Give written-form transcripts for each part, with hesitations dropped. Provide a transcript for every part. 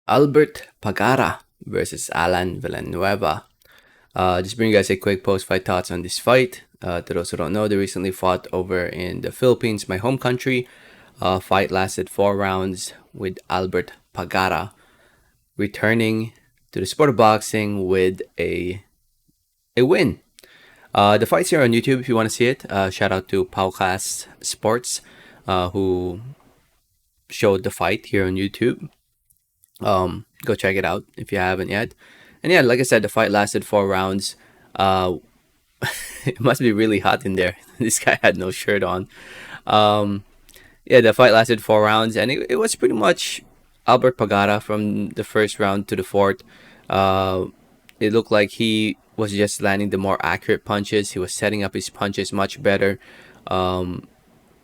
Albert Pagara versus Allan Villanueva. Just bring you guys a quick post-fight thoughts on this fight. To those who don't know, they recently fought over in the Philippines, my home country. Fight lasted 4 rounds with Albert Pagara returning to the sport of boxing with a win. The fight's here on YouTube if you want to see it. Shout out to Paucast Sports who showed the fight here on YouTube. Go check it out if you haven't yet. And yeah, like I said, the fight lasted 4 rounds. It must be really hot in there. This guy had no shirt on. Yeah, the fight lasted 4 rounds, and it was pretty much Albert Pagara from the first round to the fourth. It looked like he was just landing the more accurate punches. He was setting up his punches much better.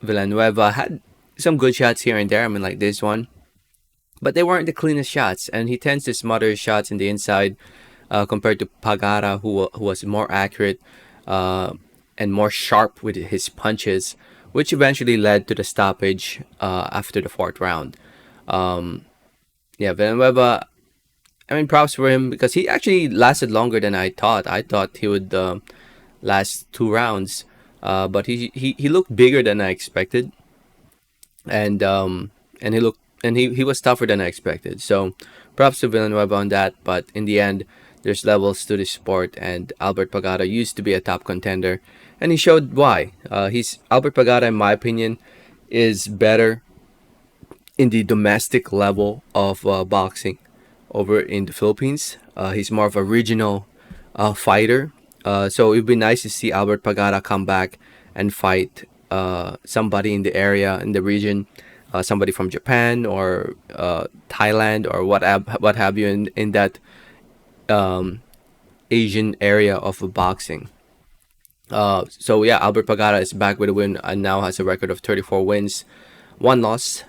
Villanueva had some good shots here and there. I mean, like this one, but they weren't the cleanest shots, and he tends to smother his shots in the inside compared to Pagara, who was more accurate and more sharp with his punches, which eventually led to the stoppage after the fourth round. Yeah, Villanueva, I mean, props for him because he actually lasted longer than I thought. I thought he would last 2 rounds, but he looked bigger than I expected, and he was tougher than I expected. So props to Villanueva on that. But in the end, there's levels to this sport, and Albert Pagara used to be a top contender, and he showed why. He's Albert Pagara, in my opinion, is better in the domestic level of boxing over in the Philippines. He's more of a regional fighter. So it'd be nice to see Albert Pagara come back and fight somebody in the area, in the region, somebody from Japan or Thailand or what have you in that Asian area of boxing. So yeah, Albert Pagara is back with a win and now has a record of 34 wins, 1 loss,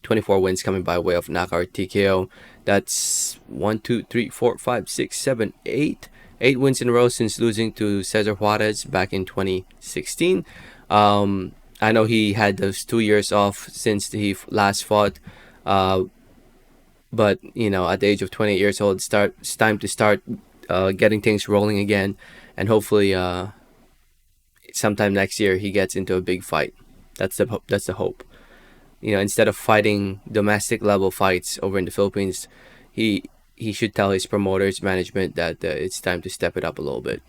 24 wins coming by way of knockout TKO. That's 1, 2, 3, 4, 5, 6, 7, 8. 8 wins in a row since losing to Cesar Juarez back in 2016. I know he had those 2 years off since he last fought, but you know, at the age of 28 years old, it's time to start getting things rolling again, and hopefully, sometime next year he gets into a big fight. That's the hope. You know, instead of fighting domestic level fights over in the Philippines, he should tell his promoters, management that it's time to step it up a little bit.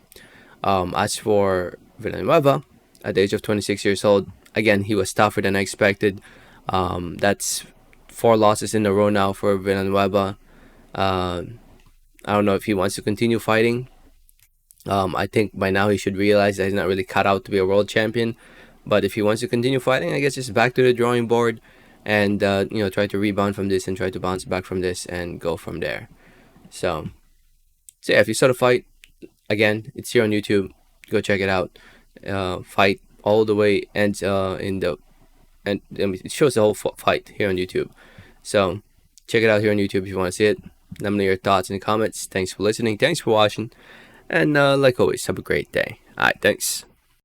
As for Villanueva, at the age of 26 years old, again, he was tougher than I expected. That's 4 losses in a row now for Villanueva. I don't know if he wants to continue fighting. I think by now he should realize that he's not really cut out to be a world champion. But if he wants to continue fighting, I guess just back to the drawing board and try to rebound from this and try to bounce back from this and go from there. So yeah, if you saw the fight, again, it's here on YouTube. Go check it out. Fight all the way and it shows the whole fight here on YouTube. So check it out here on YouTube if you want to see it. Let me know your thoughts in the comments. Thanks for listening. Thanks for watching. And like always, have a great day. Alright, thanks.